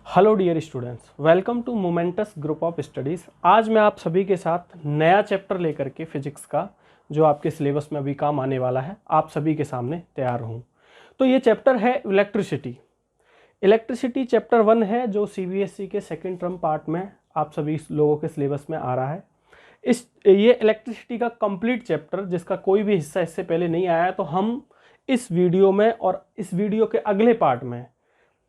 Hello dear students, welcome to Momentus group of studies. आज मैं आप सभी के साथ नया चैप्टर लेकर के फिजिक्स का, जो आपके सिलेबस में अभी काम आने वाला है, आप सभी के सामने तैयार हूँ। तो ये चैप्टर है इलेक्ट्रिसिटी। इलेक्ट्रिसिटी चैप्टर 1 है, जो सीबीएसई के सेकेंड टर्म पार्ट में आप सभी लोगों के सिलेबस में आ रहा है। ये इलेक्ट्रिसिटी का कंप्लीट चैप्टर, जिसका कोई भी हिस्सा इससे पहले नहीं आया है, तो हम इस वीडियो में और इस वीडियो के अगले पार्ट में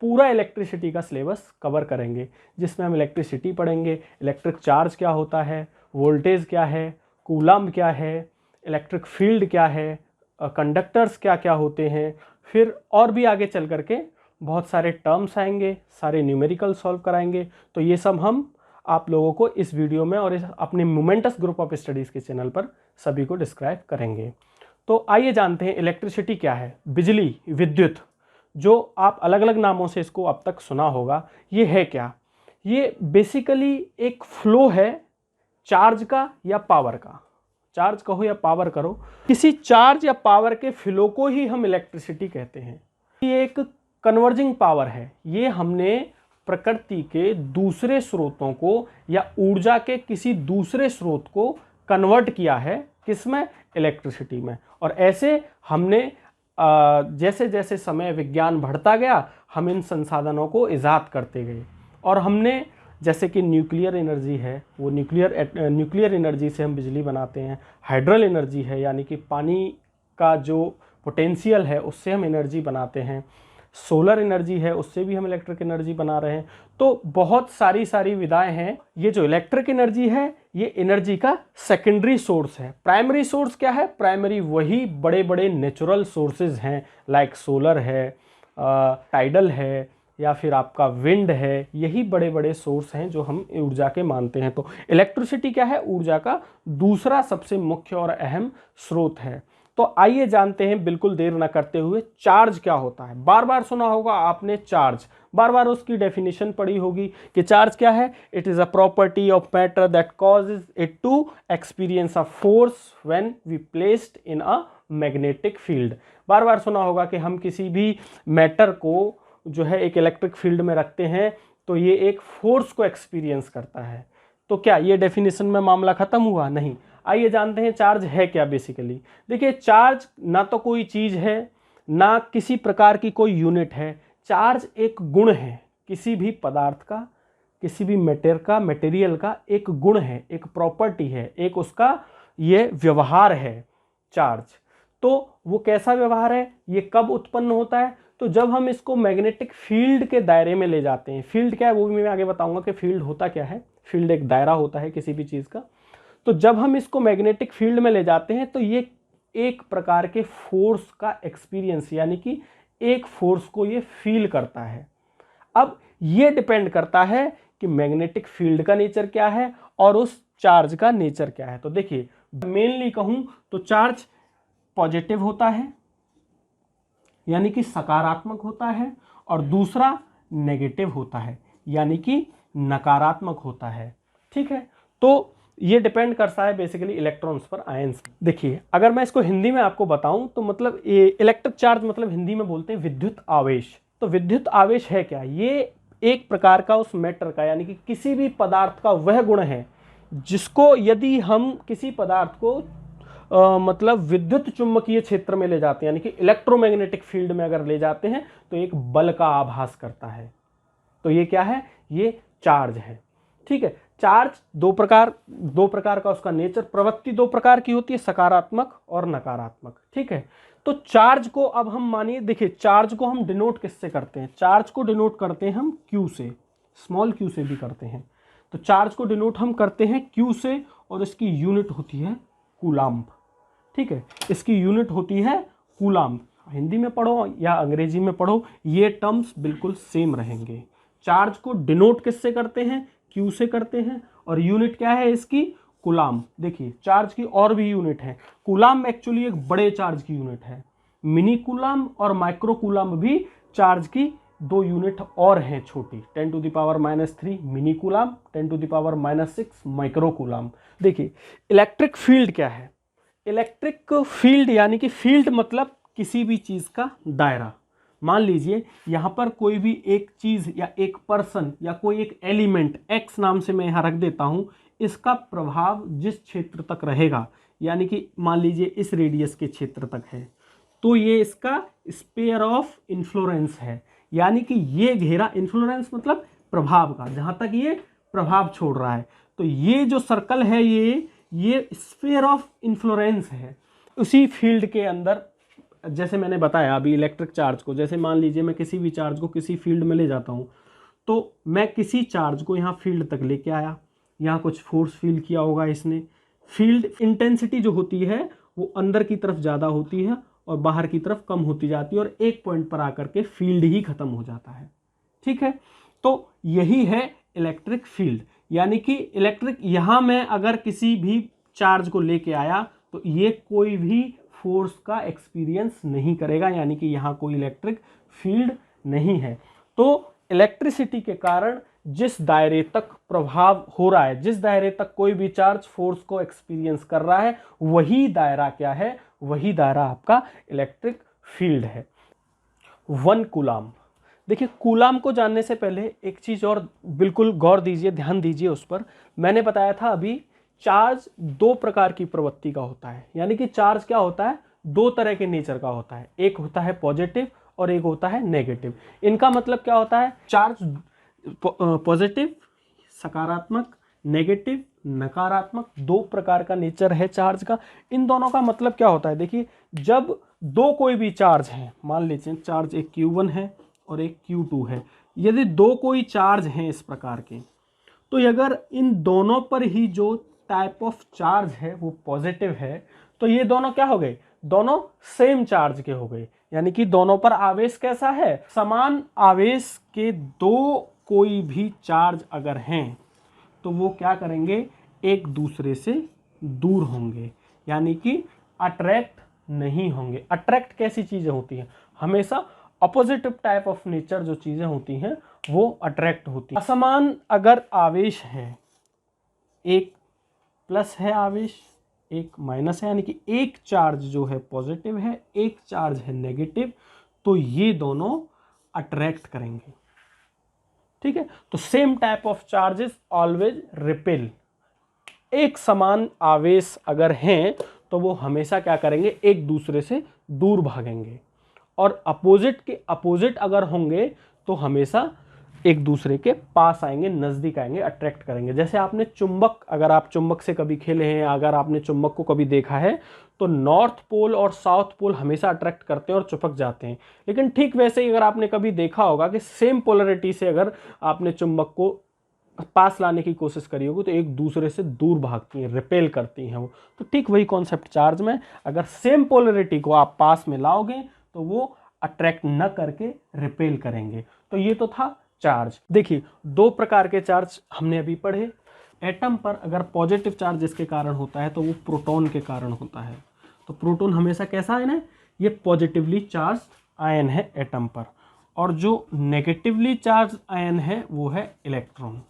पूरा इलेक्ट्रिसिटी का सिलेबस कवर करेंगे, जिसमें हम इलेक्ट्रिसिटी पढ़ेंगे, इलेक्ट्रिक चार्ज क्या होता है, वोल्टेज क्या है, कूलम्ब क्या है, इलेक्ट्रिक फील्ड क्या है, कंडक्टर्स क्या क्या होते हैं, फिर और भी आगे चल करके बहुत सारे टर्म्स आएंगे, सारे न्यूमेरिकल सॉल्व कराएंगे। तो ये सब हम आप लोगों को इस वीडियो में और इस अपने मोमेंटस ग्रुप ऑफ स्टडीज़ के चैनल पर सभी को डिस्क्राइब करेंगे। तो आइए जानते हैं इलेक्ट्रिसिटी क्या है। बिजली, विद्युत, जो आप अलग अलग नामों से इसको अब तक सुना होगा, ये है क्या? ये बेसिकली एक फ्लो है चार्ज का या पावर का। चार्ज कहो या पावर करो, किसी चार्ज या पावर के फ्लो को ही हम इलेक्ट्रिसिटी कहते हैं। ये एक कन्वर्जिंग पावर है। ये हमने प्रकृति के दूसरे स्रोतों को या ऊर्जा के किसी दूसरे स्रोत को कन्वर्ट किया है, किसमें? इलेक्ट्रिसिटी में। और ऐसे हमने जैसे जैसे समय विज्ञान बढ़ता गया, हम इन संसाधनों को ईजाद करते गए। और हमने, जैसे कि न्यूक्लियर एनर्जी है, वो न्यूक्लियर एनर्जी से हम बिजली बनाते हैं। हाइड्रल एनर्जी है, यानी कि पानी का जो पोटेंशियल है उससे हम एनर्जी बनाते हैं। सोलर एनर्जी है, उससे भी हम इलेक्ट्रिक एनर्जी बना रहे हैं। तो बहुत सारी विधाएं हैं। ये जो इलेक्ट्रिक एनर्जी है, ये एनर्जी का सेकेंडरी सोर्स है। प्राइमरी सोर्स क्या है? प्राइमरी वही बड़े बड़े नेचुरल सोर्सेज हैं, लाइक सोलर है, टाइडल है, या फिर आपका विंड है। यही बड़े बड़े सोर्स हैं जो हम ऊर्जा के मानते हैं। तो इलेक्ट्रिसिटी क्या है? ऊर्जा का दूसरा सबसे मुख्य और अहम स्रोत है। तो आइए जानते हैं, बिल्कुल देर न करते हुए, चार्ज क्या होता है। बार बार सुना होगा आपने चार्ज, बार बार उसकी डेफिनेशन पढ़ी होगी कि चार्ज क्या है। It is a property of matter that causes it to experience a force when we placed in a magnetic field. बार बार सुना होगा कि हम किसी भी मैटर को जो है एक इलेक्ट्रिक फील्ड में रखते हैं तो ये एक फोर्स को एक्सपीरियंस करता है। तो क्या ये डेफिनेशन में मामला खत्म हुआ? नहीं। आइए जानते हैं चार्ज है क्या बेसिकली। देखिए, चार्ज ना तो कोई चीज़ है, ना किसी प्रकार की कोई यूनिट है। चार्ज एक गुण है, किसी भी पदार्थ का, किसी भी मटेरियल का एक गुण है, एक प्रॉपर्टी है, एक उसका ये व्यवहार है चार्ज। तो वो कैसा व्यवहार है? ये कब उत्पन्न होता है? तो जब हम इसको मैग्नेटिक फील्ड के दायरे में ले जाते हैं। फील्ड क्या है वो भी मैं आगे बताऊंगा कि फील्ड होता क्या है। फील्ड एक दायरा होता है किसी भी चीज़ का। तो जब हम इसको मैग्नेटिक फील्ड में ले जाते हैं तो ये एक प्रकार के फोर्स का एक्सपीरियंस, यानी कि एक फोर्स को ये फील करता है। अब ये डिपेंड करता है कि मैग्नेटिक फील्ड का नेचर क्या है और उस चार्ज का नेचर क्या है। तो देखिए, मेनली कहूं तो चार्ज पॉजिटिव होता है, यानी कि सकारात्मक होता है, और दूसरा नेगेटिव होता है, यानी कि नकारात्मक होता है। ठीक है, तो ये डिपेंड करता है बेसिकली इलेक्ट्रॉन्स पर, आयंस। देखिए, अगर मैं इसको हिंदी में आपको बताऊं तो मतलब ये इलेक्ट्रिक चार्ज मतलब हिंदी में बोलते हैं विद्युत आवेश। तो विद्युत आवेश है क्या? ये एक प्रकार का उस मैटर का, यानी कि किसी भी पदार्थ का वह गुण है जिसको यदि हम किसी पदार्थ को मतलब विद्युत चुंबकीय क्षेत्र में ले जाते हैं, यानी कि इलेक्ट्रोमैग्नेटिक फील्ड में अगर ले जाते हैं, तो एक बल का आभास करता है। तो ये क्या है? ये चार्ज है। ठीक है, चार्ज दो प्रकार का उसका नेचर, प्रवृत्ति दो प्रकार की होती है, सकारात्मक और नकारात्मक। ठीक है, तो चार्ज को अब हम मानिए, देखिए, चार्ज को हम डिनोट किससे करते हैं? चार्ज को डिनोट करते हैं हम क्यू से, स्मॉल क्यू से भी करते हैं। तो चार्ज को डिनोट हम करते हैं क्यू से, और इसकी यूनिट होती है कूलम्ब। ठीक है, इसकी यूनिट होती है कूलम्ब। हिंदी में पढ़ो या अंग्रेजी में पढ़ो, ये टर्म्स बिल्कुल सेम रहेंगे। चार्ज को डिनोट किससे करते हैं? क्यू से करते हैं, और यूनिट क्या है इसकी? कूलम्ब। देखिए, चार्ज की और भी यूनिट है। कूलम्ब एक्चुअली एक बड़े चार्ज की यूनिट है। मिनी कूलम्ब और माइक्रो कूलम्ब भी चार्ज की दो यूनिट और हैं छोटी। 10⁻³ मिनी कूलम्ब, 10⁻�6 माइक्रो कूलम्ब। देखिए, इलेक्ट्रिक फील्ड क्या है? इलेक्ट्रिक फील्ड यानी कि फील्ड मतलब किसी भी चीज़ का दायरा। मान लीजिए यहाँ पर कोई भी एक चीज़ या एक पर्सन या कोई एक एलिमेंट x नाम से मैं यहाँ रख देता हूँ, इसका प्रभाव जिस क्षेत्र तक रहेगा, यानी कि मान लीजिए इस रेडियस के क्षेत्र तक है, तो ये इसका स्पेयर ऑफ इन्फ्लोरेंस है। यानी कि ये घेरा, इन्फ्लोरेंस मतलब प्रभाव का, जहाँ तक ये प्रभाव छोड़ रहा है, तो ये जो सर्कल है ये स्पेयर ऑफ इन्फ्लोरेंस है। उसी फील्ड के अंदर, जैसे मैंने बताया अभी इलेक्ट्रिक चार्ज को, जैसे मान लीजिए मैं किसी भी चार्ज को किसी फील्ड में ले जाता हूँ, तो मैं किसी चार्ज को यहाँ फील्ड तक लेके आया, यहाँ कुछ फोर्स फील किया होगा इसने, फील्ड इंटेंसिटी जो होती है वो अंदर की तरफ ज़्यादा होती है और बाहर की तरफ कम होती जाती है, और एक पॉइंट पर आकर के फील्ड ही खत्म हो जाता है। ठीक है, तो यही है इलेक्ट्रिक फील्ड। यानी कि इलेक्ट्रिक, यहाँ मैं अगर किसी भी चार्ज को लेके आया तो ये कोई भी फोर्स का एक्सपीरियंस नहीं करेगा, यानी कि यहाँ कोई इलेक्ट्रिक फील्ड नहीं है। तो इलेक्ट्रिसिटी के कारण जिस दायरे तक प्रभाव हो रहा है, जिस दायरे तक कोई भी चार्ज फोर्स को एक्सपीरियंस कर रहा है, वही दायरा क्या है, वही दायरा आपका इलेक्ट्रिक फील्ड है। 1 कूलाम। देखिए, कूलाम को जानने से पहले एक चीज़ और बिल्कुल गौर दीजिए, ध्यान दीजिए उस पर। मैंने बताया था अभी, चार्ज 2 प्रकार की प्रवृत्ति का होता है। यानी कि चार्ज क्या होता है, 2 तरह के नेचर का होता है। एक होता है पॉजिटिव और एक होता है नेगेटिव। इनका मतलब क्या होता है, चार्ज पॉजिटिव सकारात्मक, नेगेटिव नकारात्मक, 2 प्रकार का नेचर है चार्ज का। इन दोनों का मतलब क्या होता है, देखिए, जब दो कोई भी चार्ज हैं, मान लीजिए चार्ज एक Q1 है और एक Q2 है, यदि 2 कोई चार्ज हैं इस प्रकार के, तो अगर इन दोनों पर ही जो टाइप ऑफ चार्ज है वो पॉजिटिव है, तो ये दोनों क्या हो गए, दोनों सेम चार्ज के हो गए। यानी कि दोनों पर आवेश कैसा है, समान आवेश के 2 कोई भी चार्ज अगर हैं तो वो क्या करेंगे, एक दूसरे से दूर होंगे, यानी कि अट्रैक्ट नहीं होंगे। अट्रैक्ट कैसी चीजें होती हैं, हमेशा अपोजिटिव टाइप ऑफ नेचर जो चीजें होती हैं वो अट्रैक्ट होती हैं। असमान अगर आवेश है, एक प्लस है आवेश, एक माइनस है, यानी कि एक चार्ज जो है पॉजिटिव है, एक चार्ज है नेगेटिव, तो ये दोनों अट्रैक्ट करेंगे। ठीक है, तो same type of charges always repel. एक समान आवेश अगर हैं तो वो हमेशा क्या करेंगे, एक दूसरे से दूर भागेंगे, और अपोजिट के अपोजिट अगर होंगे तो हमेशा एक दूसरे के पास आएंगे, नज़दीक आएंगे, अट्रैक्ट करेंगे। जैसे आपने चुंबक, अगर आप चुंबक से कभी खेले हैं, अगर आपने चुंबक को कभी देखा है, तो नॉर्थ पोल और साउथ पोल हमेशा अट्रैक्ट करते हैं और चिपक जाते हैं। लेकिन ठीक वैसे ही अगर आपने कभी देखा होगा कि सेम पोलरिटी से अगर आपने चुंबक को पास लाने की कोशिश करी होगी तो एक दूसरे से दूर भागती हैं, रिपेल करती हैं वो। तो ठीक वही कॉन्सेप्ट चार्ज में, अगर सेम पोलरिटी को आप पास में लाओगे तो वो अट्रैक्ट न करके रिपेल करेंगे। तो ये तो था चार्ज। देखिए, 2 प्रकार के चार्ज हमने अभी पढ़े। एटम पर अगर पॉजिटिव चार्ज इसके कारण होता है तो वो प्रोटॉन के कारण होता है। तो प्रोटॉन हमेशा कैसा आयन है, ये पॉजिटिवली चार्ज आयन है एटम पर, और जो नेगेटिवली चार्ज आयन है वो है इलेक्ट्रॉन।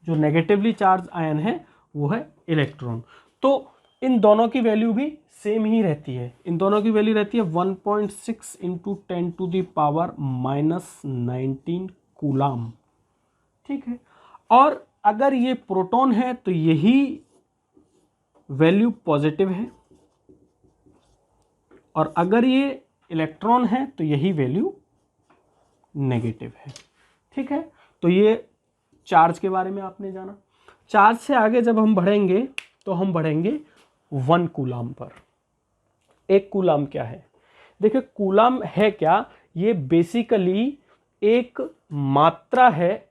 जो नेगेटिवली चार्ज आयन है वो है इलेक्ट्रॉन। तो इन दोनों की वैल्यू भी सेम ही रहती है। इन दोनों की वैल्यू रहती है 1.6 × 10⁻⁻19 कूलाम। ठीक है, और अगर ये प्रोटॉन है तो यही वैल्यू पॉजिटिव है, और अगर ये इलेक्ट्रॉन है तो यही वैल्यू नेगेटिव है। ठीक है, तो ये चार्ज के बारे में आपने जाना। चार्ज से आगे जब हम बढ़ेंगे तो हम बढ़ेंगे 1 कूलाम पर। 1 कूलाम क्या है, देखिए कूलाम है क्या, ये बेसिकली एक मात्रा है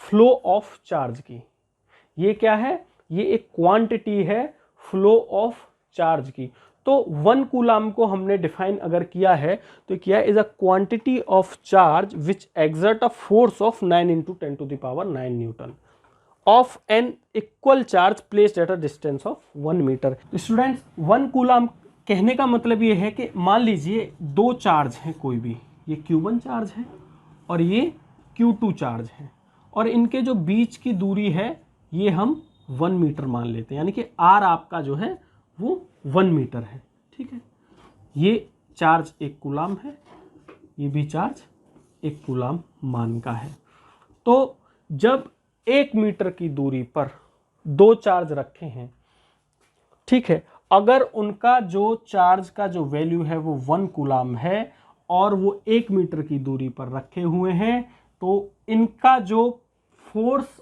फ्लो ऑफ चार्ज की। ये क्या है, ये एक क्वांटिटी है फ्लो ऑफ चार्ज की। तो 1 कूलाम को हमने डिफाइन अगर किया है तो क्या is a quantity of charge which exert a force of 9 × 10⁹ newton of an equal charge placed at a distance of 1 metre. Students, 1 coulomb कहने का मतलब ये है कि मान लीजिए 2 चार्ज हैं कोई भी, ये Q1 चार्ज है और ये Q2 चार्ज है, और इनके जो बीच की दूरी है ये हम 1 मीटर मान लेते हैं, यानी कि R आपका जो है वो 1 मीटर है। ठीक है, ये चार्ज 1 कूलाम है, ये भी चार्ज 1 कूलाम मान का है। तो जब 1 मीटर की दूरी पर 2 चार्ज रखे हैं, ठीक है, अगर उनका जो चार्ज का जो वैल्यू है वो 1 कूलाम है और वो 1 मीटर की दूरी पर रखे हुए हैं, तो इनका जो फोर्स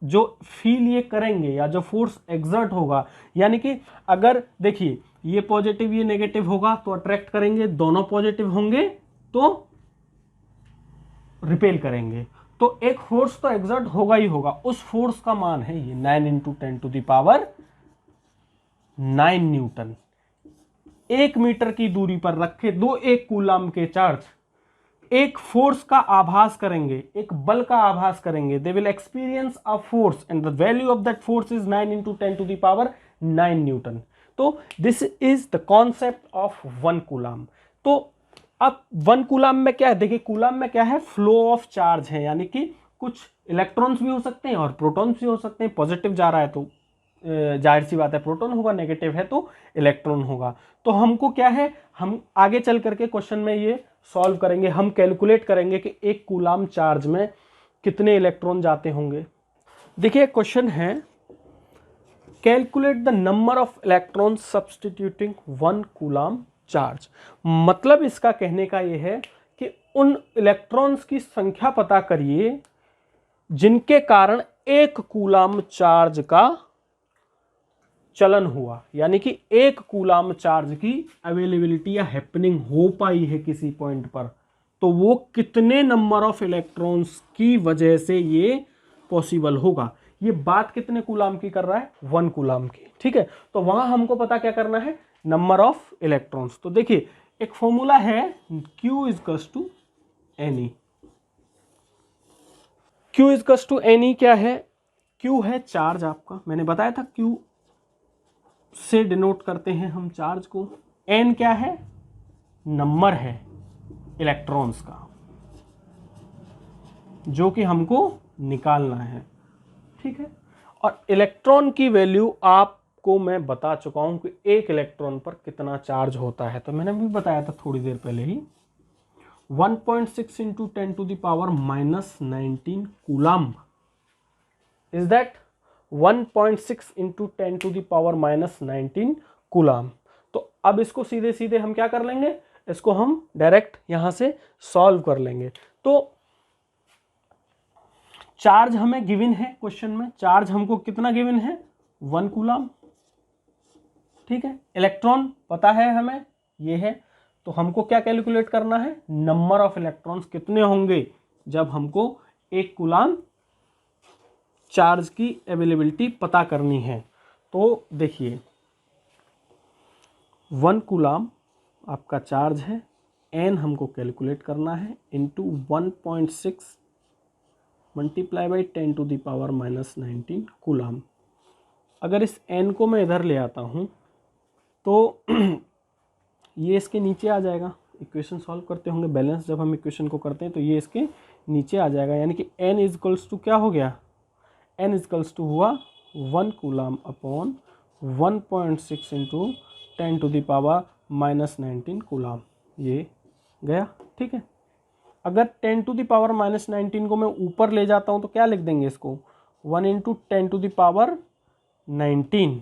जो फील ये करेंगे या जो फोर्स एग्जर्ट होगा, यानी कि अगर देखिए ये पॉजिटिव ये नेगेटिव होगा तो अट्रैक्ट करेंगे, दोनों पॉजिटिव होंगे तो रिपेल करेंगे, तो एक फोर्स तो एग्जर्ट होगा ही होगा। उस फोर्स का मान है ये 9 इंटू 10⁹ न्यूटन। 1 मीटर की दूरी पर रखे दो 1 कूलाम के चार्ज एक फोर्स का आभास करेंगे, एक बल का आभास करेंगे। They will experience a force and the value of that force is 9 into 10⁹ newton. तो this is the concept of 1 coulomb. तो अब 1 कूलाम में क्या है, देखिए कूलाम में क्या है, फ्लो ऑफ चार्ज है, यानी कि कुछ इलेक्ट्रॉन्स भी हो सकते हैं और प्रोटॉन्स भी हो सकते हैं। पॉजिटिव जा रहा है तो जाहिर सी बात है प्रोटॉन होगा, नेगेटिव है तो इलेक्ट्रॉन होगा। तो हमको क्या है, हम आगे चल करके क्वेश्चन में ये सॉल्व करेंगे, हम कैलकुलेट करेंगे कि 1 कूलाम चार्ज में कितने इलेक्ट्रॉन जाते होंगे। देखिए क्वेश्चन है, calculate the number of electron substituting 1 coulomb charge. मतलब इसका कहने का यह है कि उन इलेक्ट्रॉन्स की संख्या पता करिए जिनके कारण 1 कूलाम चार्ज का चलन हुआ, यानी कि 1 कूलाम चार्ज की अवेलेबिलिटी या हैपनिंग हो पाई है किसी पॉइंट पर, तो वो कितने नंबर ऑफ इलेक्ट्रॉन्स की वजह से ये पॉसिबल होगा। ये बात कितने कूलाम की कर रहा है, 1 कूलाम की, ठीक है। तो वहां हमको पता क्या करना है, नंबर ऑफ इलेक्ट्रॉन्स। तो देखिए एक फॉर्मूला है Q equals to Ne। Q equals to Ne क्या है, Q है चार्ज आपका, मैंने बताया था Q से डिनोट करते हैं हम चार्ज को। N क्या है, नंबर है इलेक्ट्रॉन्स का जो कि हमको निकालना है, ठीक है। और इलेक्ट्रॉन की वैल्यू आपको मैं बता चुका हूं कि 1 इलेक्ट्रॉन पर कितना चार्ज होता है, तो मैंने भी बताया था थोड़ी देर पहले ही। 1.6 into 10⁻⁻19 coulomb is that 1.6 into 10⁻⁻19 coulomb. तो अब इसको सीधे सीधे हम क्या कर लेंगे, इसको हम डायरेक्ट यहां से सॉल्व कर लेंगे। तो चार्ज हमें गिवन है क्वेश्चन में, चार्ज हमको कितना गिवन है, 1 कूलाम, ठीक है। इलेक्ट्रॉन पता है हमें, ये है। तो हमको क्या कैलकुलेट करना है, नंबर ऑफ इलेक्ट्रॉन्स कितने होंगे जब हमको 1 कूलाम चार्ज की अवेलेबिलिटी पता करनी है। तो देखिए 1 कूलाम आपका चार्ज है, N हमको कैलकुलेट करना है इंटू 1.6 मल्टीप्लाई बाई 10⁻⁻19 कूलाम। अगर इस N को मैं इधर ले आता हूँ तो ये इसके नीचे आ जाएगा। इक्वेशन सॉल्व करते होंगे बैलेंस, जब हम इक्वेशन को करते हैं तो ये इसके नीचे आ जाएगा, यानी कि N इजकल्स टू क्या हो गया, N इजकल्स टू हुआ 1 कूलाम अपॉन 1.6 इंटू 10⁻⁻19 कूलाम, ये गया, ठीक है। अगर 10⁻⁻19 को मैं ऊपर ले जाता हूँ तो क्या लिख देंगे इसको, 1 इंटू 10⁻19।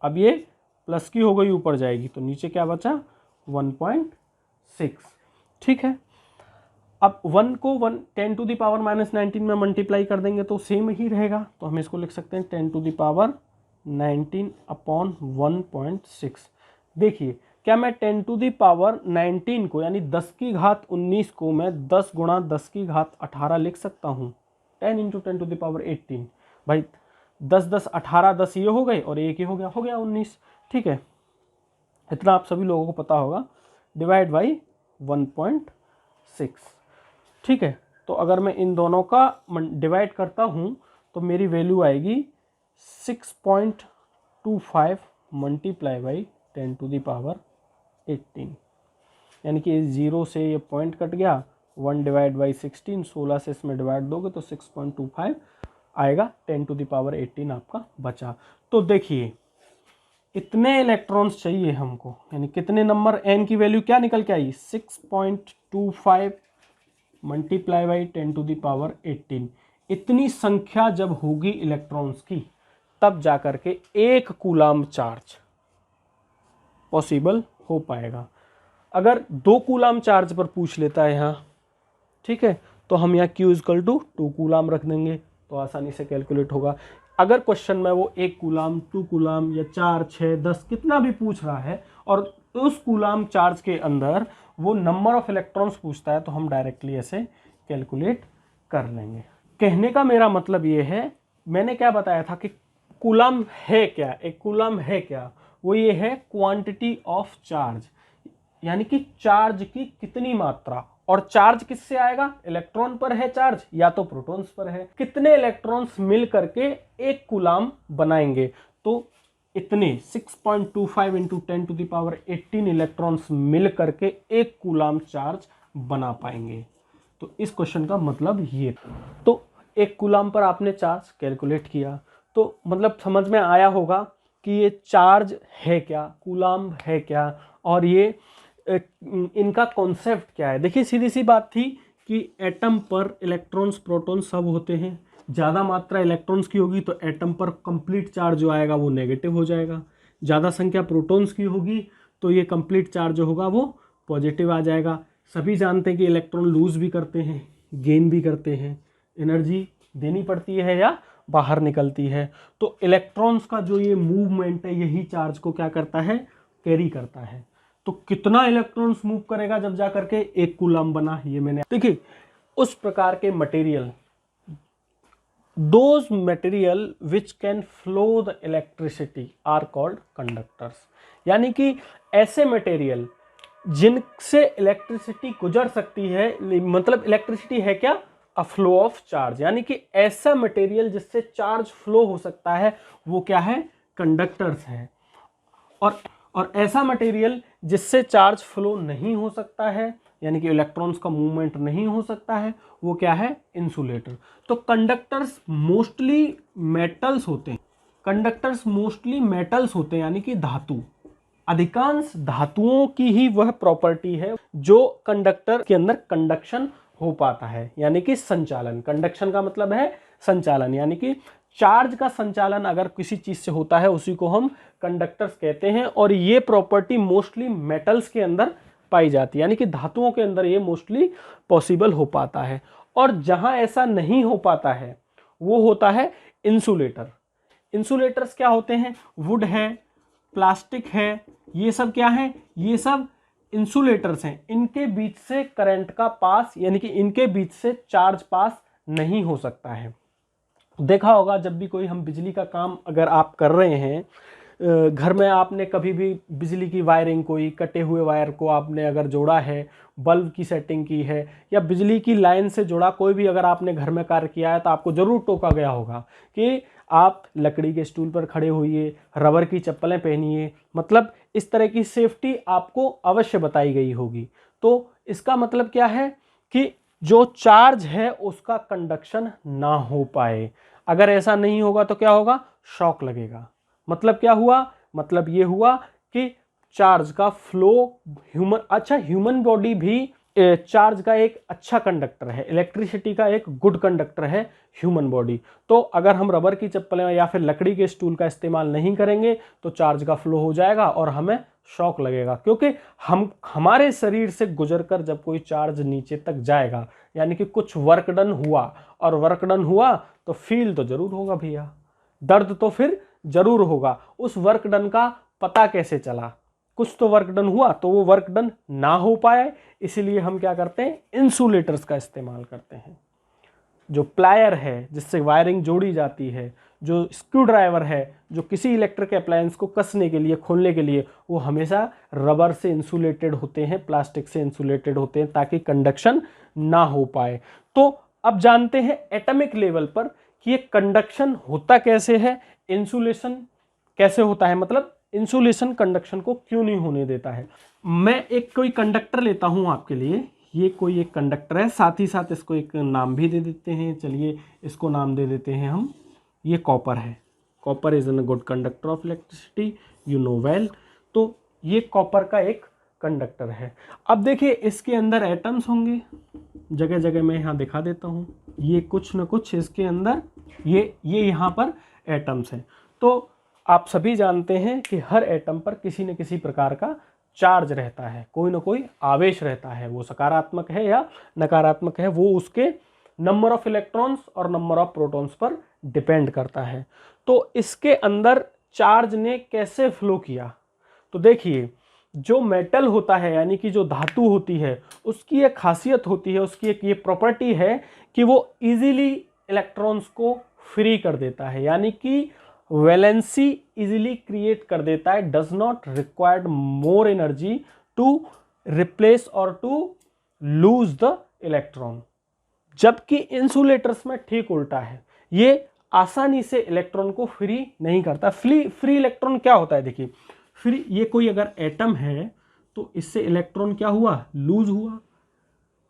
अब ये प्लस की हो गई, ऊपर जाएगी तो नीचे क्या बचा, 1.6, ठीक है। अब 1 को 10⁻⁻19 में मल्टीप्लाई कर देंगे तो सेम ही रहेगा, तो हम इसको लिख सकते हैं 10⁻19 अपॉन 1.6। देखिए क्या मैं 10⁻19 को यानी 10 की घात 19 को मैं 10 गुणा 10 की घात 18 लिख सकता हूँ, 10 इंटू 10⁻18। भाई 10 10 18, 10 ये हो गए और एक ही हो गया 19, ठीक है। इतना आप सभी लोगों को पता होगा, डिवाइड बाई 1.6, ठीक है। तो अगर मैं इन दोनों का डिवाइड करता हूँ तो मेरी वैल्यू आएगी 6.25 मल्टीप्लाई बाई 10⁻18, यानी कि 0 से ये पॉइंट कट गया, 1 डिवाइड बाई 16, 16 से इसमें डिवाइड दोगे तो 6.25 आएगा, 10⁻18 आपका बचा। तो देखिए इतने इलेक्ट्रॉन्स चाहिए हमको, यानी कितने नंबर, n की वैल्यू क्या निकल के आई 6.25 मल्टीप्लाई बाई 10⁻18। इतनी संख्या जब होगी इलेक्ट्रॉन्स की तब जाकर के 1 कूलाम्ब चार्ज पॉसिबल हो पाएगा। अगर 2 कूलाम्ब चार्ज पर पूछ लेता है यहाँ, ठीक है, तो हम यहाँ Q = 2 कूलाम्ब रख देंगे तो आसानी से कैलकुलेट होगा। अगर क्वेश्चन में वो 1 कूलाम्ब, 2 कूलाम्ब या 4, 6, 10 कितना भी पूछ रहा है और उस कूलाम्ब चार्ज के अंदर वो नंबर ऑफ इलेक्ट्रॉन्स पूछता है तो हम डायरेक्टली ऐसे कैलकुलेट कर लेंगे। कहने का मेरा मतलब ये है, मैंने क्या बताया था कि कूलाम्ब है क्या, एक कूलाम्ब है क्या, वो ये है क्वांटिटी ऑफ चार्ज, यानी कि चार्ज की कितनी मात्रा। और चार्ज किससे आएगा, इलेक्ट्रॉन पर है चार्ज या तो प्रोटॉन्स पर है। कितने इलेक्ट्रॉन्स मिल करके 1 कूलाम्ब बनाएंगे, तो इतने 6.25 × 10⁻18 इलेक्ट्रॉन्स मिल करके 1 कूलाम्ब चार्ज बना पाएंगे। तो इस क्वेश्चन का मतलब ये था। तो 1 कूलाम्ब पर आपने चार्ज कैलकुलेट किया, तो मतलब समझ में आया होगा कि ये चार्ज है क्या, कूलाम्ब है क्या, और ये इनका कॉन्सेप्ट क्या है। देखिए सीधी सी बात थी कि एटम पर इलेक्ट्रॉन्स प्रोटॉन्स सब होते हैं। ज़्यादा मात्रा इलेक्ट्रॉन्स की होगी तो एटम पर कंप्लीट चार्ज जो आएगा वो नेगेटिव हो जाएगा। ज़्यादा संख्या प्रोटॉन्स की होगी तो ये कंप्लीट चार्ज जो होगा वो पॉजिटिव आ जाएगा। सभी जानते हैं कि इलेक्ट्रॉन लूज भी करते हैं, गेन भी करते हैं, एनर्जी देनी पड़ती है या बाहर निकलती है। तो इलेक्ट्रॉन्स का जो ये मूवमेंट है यही चार्ज को क्या करता है, कैरी करता है। तो कितना इलेक्ट्रॉन्स मूव करेगा जब जा करके 1 कूलाम्ब बना, ये मैंने देखिए उस प्रकार के material, those material which can flow the electricity are called conductors. यानी कि ऐसे मटेरियल जिनसे इलेक्ट्रिसिटी गुजर सकती है, मतलब इलेक्ट्रिसिटी है क्या, अ फ्लो ऑफ चार्ज, यानी कि ऐसा मटेरियल जिससे चार्ज फ्लो हो सकता है वो क्या है, कंडक्टर्स है। और ऐसा मटेरियल जिससे चार्ज फ्लो नहीं हो सकता है, यानी कि इलेक्ट्रॉन्स का मूवमेंट नहीं हो सकता है, वो क्या है, इंसुलेटर। तो कंडक्टर्स मोस्टली मेटल्स होते हैं, कंडक्टर्स मोस्टली मेटल्स होते हैं, यानी कि धातु। अधिकांश धातुओं की ही वह प्रॉपर्टी है जो कंडक्टर के अंदर कंडक्शन हो पाता है, यानी कि संचालन। कंडक्शन का मतलब है संचालन, यानी कि चार्ज का संचालन अगर किसी चीज से होता है उसी को हम कंडक्टर्स कहते हैं। और ये प्रॉपर्टी मोस्टली मेटल्स के अंदर पाई जाती है, यानी कि धातुओं के अंदर ये मोस्टली पॉसिबल हो पाता है। और जहां ऐसा नहीं हो पाता है वो होता है इंसुलेटर। इंसुलेटर्स क्या होते हैं, वुड है, प्लास्टिक है, ये सब क्या है, ये सब इंसुलेटर्स हैं। इनके बीच से करंट का पास, यानी कि इनके बीच से चार्ज पास नहीं हो सकता है। देखा होगा जब भी कोई हम बिजली का काम अगर आप कर रहे हैं, घर में आपने कभी भी बिजली की वायरिंग, कोई कटे हुए वायर को आपने अगर जोड़ा है, बल्ब की सेटिंग की है या बिजली की लाइन से जुड़ा कोई भी अगर आपने घर में कार्य किया है तो आपको ज़रूर टोका गया होगा कि आप लकड़ी के स्टूल पर खड़े होइए, रबर की चप्पलें पहनिए, मतलब इस तरह की सेफ्टी आपको अवश्य बताई गई होगी। तो इसका मतलब क्या है कि जो चार्ज है उसका कंडक्शन ना हो पाए। अगर ऐसा नहीं होगा तो क्या होगा, शॉक लगेगा। मतलब क्या हुआ, मतलब ये हुआ कि चार्ज का फ्लो, ह्यूमन बॉडी भी चार्ज का एक अच्छा कंडक्टर है, इलेक्ट्रिसिटी का एक गुड कंडक्टर है ह्यूमन बॉडी। तो अगर हम रबर की चप्पलें या फिर लकड़ी के स्टूल का इस्तेमाल नहीं करेंगे तो चार्ज का फ्लो हो जाएगा और हमें शॉक लगेगा, क्योंकि हमारे शरीर से गुजरकर जब कोई चार्ज नीचे तक जाएगा, यानी कि कुछ वर्क डन हुआ, और वर्क डन हुआ तो फील तो जरूर होगा भैया, दर्द तो फिर जरूर होगा। उस वर्क डन का पता कैसे चला, कुछ तो वर्क डन हुआ, तो वो वर्क डन ना हो पाए, इसीलिए हम क्या करते हैं, इंसुलेटर्स का इस्तेमाल करते हैं। जो प्लायर है जिससे वायरिंग जोड़ी जाती है, जो स्क्रू ड्राइवर है जो किसी इलेक्ट्रिक अप्लायंस को कसने के लिए, खोलने के लिए, वो हमेशा रबर से इंसुलेटेड होते हैं, प्लास्टिक से इंसुलेटेड होते हैं ताकि कंडक्शन ना हो पाए। तो अब जानते हैं एटॉमिक लेवल पर कि ये कंडक्शन होता कैसे है, इंसुलेशन कैसे होता है, मतलब इंसुलेशन कंडक्शन को क्यों नहीं होने देता है। मैं एक कोई कंडक्टर लेता हूं आपके लिए, ये कोई एक कंडक्टर है, साथ ही साथ इसको एक नाम भी दे देते हैं। चलिए इसको नाम दे देते हैं हम, ये कॉपर है। Copper is an good conductor of electricity, you know well. तो ये कॉपर का एक कंडक्टर है। अब देखिए इसके अंदर एटम्स होंगे, जगह जगह मैं यहाँ दिखा देता हूँ, ये कुछ न कुछ इसके अंदर ये यहाँ पर एटम्स हैं। तो आप सभी जानते हैं कि हर एटम पर किसी न किसी प्रकार का चार्ज रहता है, कोई ना कोई आवेश रहता है, वो सकारात्मक है या नकारात्मक है, वो उसके नंबर ऑफ इलेक्ट्रॉन्स और नंबर ऑफ प्रोटॉन्स पर डिपेंड करता है। तो इसके अंदर चार्ज ने कैसे फ्लो किया, तो देखिए जो मेटल होता है यानी कि जो धातु होती है उसकी एक खासियत होती है, उसकी एक ये प्रॉपर्टी है कि वो इजीली इलेक्ट्रॉन्स को फ्री कर देता है, यानी कि वैलेंसी इजीली क्रिएट कर देता है, does not required more energy to replace और टू लूज द इलेक्ट्रॉन। जबकि इंसुलेटर्स में ठीक उल्टा है, ये आसानी से इलेक्ट्रॉन को फ्री नहीं करता। फ्री इलेक्ट्रॉन क्या होता है, देखिए फ्री, ये कोई अगर एटम है तो इससे इलेक्ट्रॉन क्या हुआ, लूज हुआ,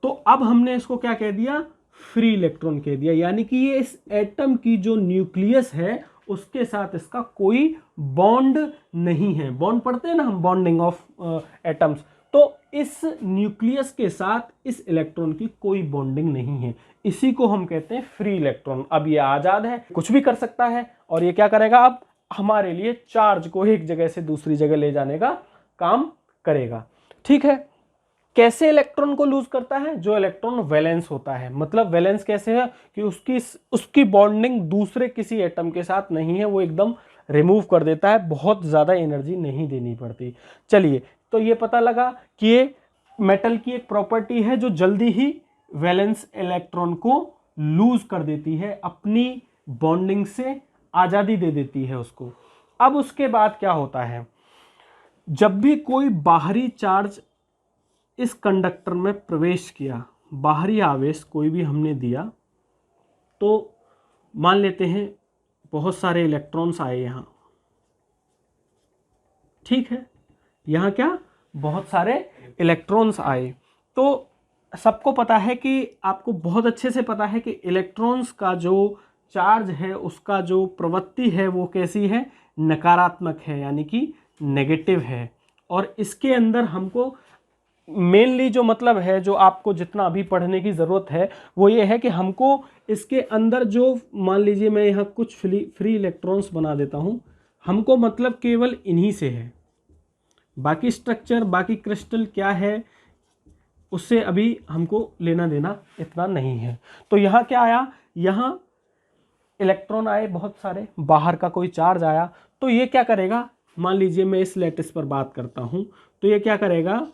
तो अब हमने इसको क्या कह दिया, फ्री इलेक्ट्रॉन कह दिया, यानी कि ये इस एटम की जो न्यूक्लियस है उसके साथ इसका कोई बॉन्ड नहीं है। बॉन्ड पढ़ते हैं ना हम, बॉन्डिंग ऑफ एटम्स, तो इस न्यूक्लियस के साथ इस इलेक्ट्रॉन की कोई बॉन्डिंग नहीं है, इसी को हम कहते हैं फ्री इलेक्ट्रॉन। अब ये आजाद है, कुछ भी कर सकता है, और ये क्या करेगा, अब हमारे लिए चार्ज को एक जगह से दूसरी जगह ले जाने का काम करेगा। ठीक है, कैसे इलेक्ट्रॉन को लूज करता है, जो इलेक्ट्रॉन वैलेंस होता है, मतलब वैलेंस कैसे है कि उसकी बॉन्डिंग दूसरे किसी एटम के साथ नहीं है, वो एकदम रिमूव कर देता है, बहुत ज़्यादा एनर्जी नहीं देनी पड़ती। चलिए, तो ये पता लगा कि ये मेटल की एक प्रॉपर्टी है जो जल्दी ही वैलेंस इलेक्ट्रॉन को लूज कर देती है, अपनी बॉन्डिंग से आज़ादी दे देती है उसको। अब उसके बाद क्या होता है, जब भी कोई बाहरी चार्ज इस कंडक्टर में प्रवेश किया, बाहरी आवेश कोई भी हमने दिया, तो मान लेते हैं बहुत सारे इलेक्ट्रॉन्स आए यहाँ, ठीक है, यहाँ क्या बहुत सारे इलेक्ट्रॉन्स आए, तो सबको पता है कि आपको बहुत अच्छे से पता है कि इलेक्ट्रॉन्स का जो चार्ज है उसका जो प्रवृत्ति है वो कैसी है, नकारात्मक है, यानी कि नेगेटिव है। और इसके अंदर हमको मेनली जो मतलब है, जो आपको जितना अभी पढ़ने की ज़रूरत है वो ये है कि हमको इसके अंदर जो, मान लीजिए मैं यहाँ कुछ फ्री इलेक्ट्रॉन्स बना देता हूँ, हमको मतलब केवल इन्हीं से है, बाकी स्ट्रक्चर बाकी क्रिस्टल क्या है उससे अभी हमको लेना देना इतना नहीं है। तो यहाँ क्या आया, यहाँ इलेक्ट्रॉन आए बहुत सारे, बाहर का कोई चार्ज आया, तो ये क्या करेगा, मान लीजिए मैं इस लैटिस पर बात करता हूँ, तो ये क्या करेगा,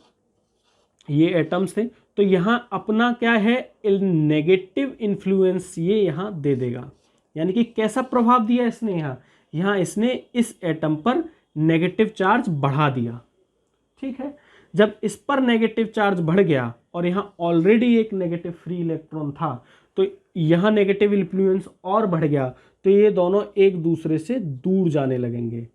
ये एटम्स थे, तो यहाँ अपना क्या है, नेगेटिव इन्फ्लुएंस ये यहाँ दे देगा, यानी कि कैसा प्रभाव दिया इसने, यहाँ इसने इस एटम पर नेगेटिव चार्ज बढ़ा दिया। ठीक है, जब इस पर नेगेटिव चार्ज बढ़ गया और यहाँ ऑलरेडी एक नेगेटिव फ्री इलेक्ट्रॉन था, तो यहाँ नेगेटिव इन्फ्लुएंस और बढ़ गया, तो ये दोनों एक दूसरे से दूर जाने लगेंगे,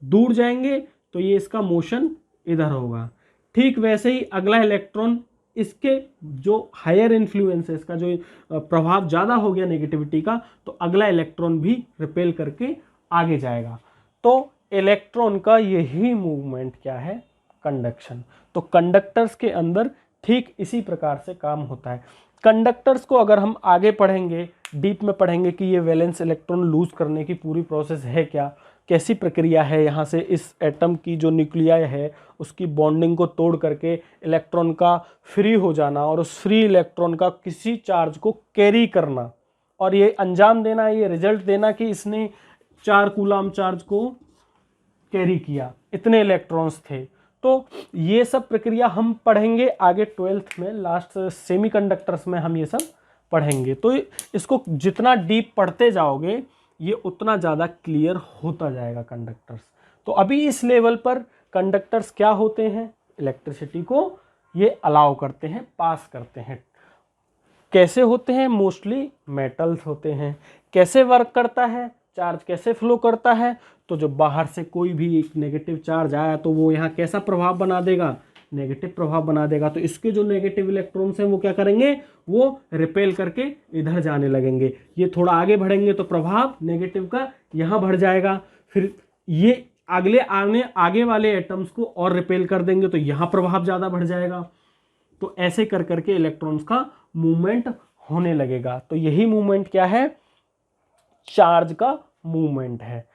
दूर जाएंगे तो ये इसका मोशन इधर होगा। ठीक वैसे ही अगला इलेक्ट्रॉन, इसके जो हायर इन्फ्लुएंस है, इसका जो प्रभाव ज़्यादा हो गया नेगेटिविटी का, तो अगला इलेक्ट्रॉन भी रिपेल करके आगे जाएगा। तो इलेक्ट्रॉन का यही मूवमेंट क्या है, कंडक्शन। तो कंडक्टर्स के अंदर ठीक इसी प्रकार से काम होता है। कंडक्टर्स को अगर हम आगे पढ़ेंगे, डीप में पढ़ेंगे कि ये वैलेंस इलेक्ट्रॉन लूज करने की पूरी प्रोसेस है क्या, कैसी प्रक्रिया है, यहाँ से इस एटम की जो न्यूक्लियाई है उसकी बॉन्डिंग को तोड़ करके इलेक्ट्रॉन का फ्री हो जाना और उस फ्री इलेक्ट्रॉन का किसी चार्ज को कैरी करना और ये अंजाम देना, ये रिजल्ट देना कि इसने 4 कूलाम चार्ज को कैरी किया, इतने इलेक्ट्रॉन्स थे। तो ये सब प्रक्रिया हम पढ़ेंगे आगे 12th में, लास्ट सेमीकंडक्टर्स में हम ये सब पढ़ेंगे। तो इसको जितना डीप पढ़ते जाओगे ये उतना ज़्यादा क्लियर होता जाएगा कंडक्टर्स। तो अभी इस लेवल पर कंडक्टर्स क्या होते हैं, इलेक्ट्रिसिटी को ये अलाउ करते हैं, पास करते हैं। कैसे होते हैं, मोस्टली मेटल्स होते हैं। कैसे वर्क करता है, चार्ज कैसे फ्लो करता है, तो जब बाहर से कोई भी एक नेगेटिव चार्ज आया तो वो यहाँ कैसा प्रभाव बना देगा, नेगेटिव प्रभाव बना देगा। तो इसके जो नेगेटिव इलेक्ट्रॉन्स हैं वो क्या करेंगे, वो रिपेल करके इधर जाने लगेंगे। ये थोड़ा आगे बढ़ेंगे तो प्रभाव नेगेटिव का यहाँ बढ़ जाएगा, फिर ये आगे वाले एटम्स को और रिपेल कर देंगे तो यहाँ प्रभाव ज़्यादा बढ़ जाएगा। तो ऐसे कर करके इलेक्ट्रॉन्स का मूवमेंट होने लगेगा। तो यही मूवमेंट क्या है, चार्ज का मूवमेंट है।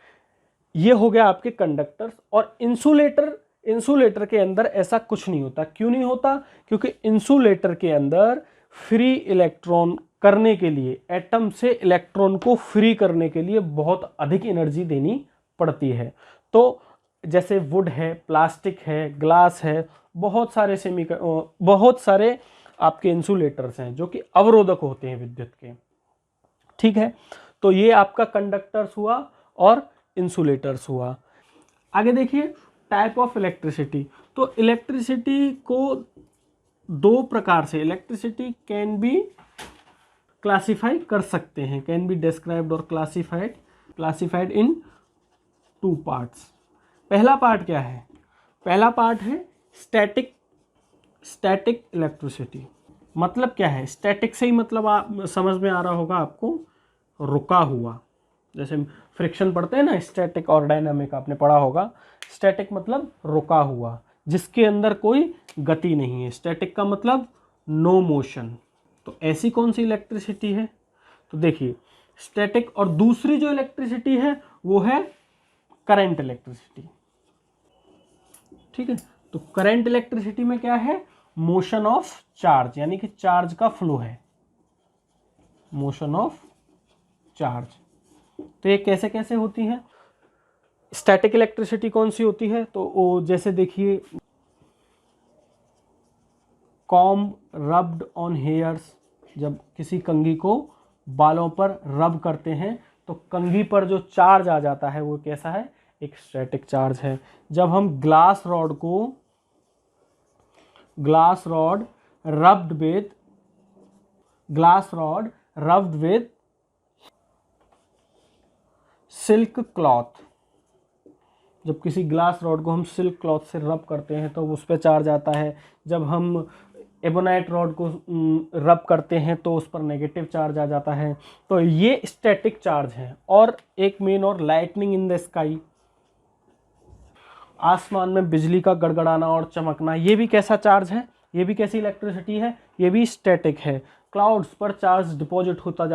ये हो गया आपके कंडक्टर्स। और इंसुलेटर के अंदर ऐसा कुछ नहीं होता। क्यों नहीं होता, क्योंकि इंसुलेटर के अंदर फ्री इलेक्ट्रॉन करने के लिए, एटम से इलेक्ट्रॉन को फ्री करने के लिए बहुत अधिक एनर्जी देनी पड़ती है। तो जैसे वुड है, प्लास्टिक है, ग्लास है, बहुत सारे आपके इंसुलेटर्स हैं जो कि अवरोधक होते हैं विद्युत के। ठीक है, तो ये आपका कंडक्टर्स हुआ और इंसुलेटर्स हुआ। आगे देखिए टाइप ऑफ इलेक्ट्रिसिटी। तो इलेक्ट्रिसिटी को दो प्रकार से इलेक्ट्रिसिटी कैन बी क्लासिफाई कर सकते हैं, कैन बी डिस्क्राइब्ड और क्लासिफाइड इन 2 पार्ट्स। पहला पार्ट क्या है, पहला पार्ट है स्टैटिक इलेक्ट्रिसिटी। मतलब क्या है, स्टैटिक से ही मतलब आप समझ में आ रहा होगा आपको, रुका हुआ। जैसे फ्रिक्शन पढ़ते हैं ना, स्टैटिक और डायनामिक आपने पढ़ा होगा। स्टैटिक मतलब रुका हुआ, जिसके अंदर कोई गति नहीं है। स्टैटिक का मतलब नो मोशन। तो ऐसी कौन सी इलेक्ट्रिसिटी है, तो देखिए स्टैटिक। और दूसरी जो इलेक्ट्रिसिटी है वो है करंट इलेक्ट्रिसिटी। ठीक है, तो करंट इलेक्ट्रिसिटी में क्या है, मोशन ऑफ चार्ज, यानी कि चार्ज का फ्लो है, मोशन ऑफ चार्ज। तो ये कैसे कैसे होती है, स्टैटिक इलेक्ट्रिसिटी कौन सी होती है, तो वो जैसे देखिए कॉम्ब रब्ड ऑन हेयर्स, जब किसी कंघी को बालों पर रब करते हैं तो कंघी पर जो चार्ज आ जाता है वो कैसा है, एक स्टैटिक चार्ज है। जब हम glass rod rubbed with silk cloth, जब किसी ग्लास रॉड को हम सिल्क क्लॉथ से रब करते हैं तो उस पर चार्ज आता है। जब हम एबोनाइट रॉड को रब करते हैं तो उस पर नेगेटिव चार्ज आ जाता है। तो ये स्टैटिक चार्ज है। और एक मेन और लाइटनिंग इन द स्काई, आसमान में बिजली का गड़गड़ाना और चमकना, ये भी कैसा चार्ज है, ये भी कैसी इलेक्ट्रिसिटी है, ये भी स्टैटिक है। क्लाउड्स पर चार्ज डिपॉजिट होता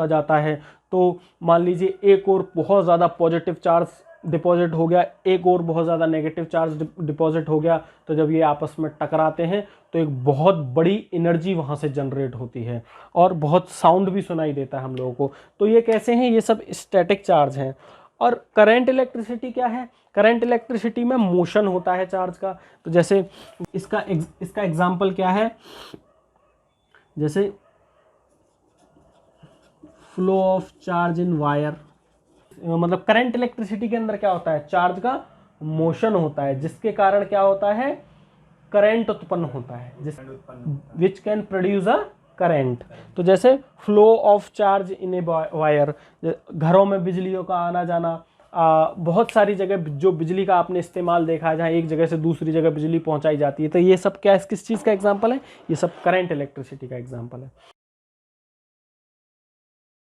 जाता है। तो मान लीजिए एक और बहुत ज़्यादा पॉजिटिव चार्ज डिपॉजिट हो गया, एक और बहुत ज़्यादा नेगेटिव चार्ज डिपॉजिट हो गया, तो जब ये आपस में टकराते हैं तो एक बहुत बड़ी एनर्जी वहाँ से जनरेट होती है और बहुत साउंड भी सुनाई देता है हम लोगों को। तो ये कैसे हैं, ये सब स्टैटिक चार्ज हैं। और करंट इलेक्ट्रिसिटी क्या है, करंट इलेक्ट्रिसिटी में मोशन होता है चार्ज का। तो जैसे इसका एग्जाम्पल क्या है, जैसे flow of charge in wire, मतलब करंट इलेक्ट्रिसिटी के अंदर क्या होता है, चार्ज का मोशन होता है, जिसके कारण क्या होता है, करंट उत्पन्न होता है, which can produce a current. तो जैसे flow of charge in a wire, घरों में बिजलियों का आना जाना, बहुत सारी जगह जो बिजली का आपने इस्तेमाल देखा है, जहाँ एक जगह से दूसरी जगह बिजली पहुंचाई जाती है, तो ये सब क्या किस चीज़ का एग्जांपल है, ये सब करंट इलेक्ट्रिसिटी का एग्जांपल है।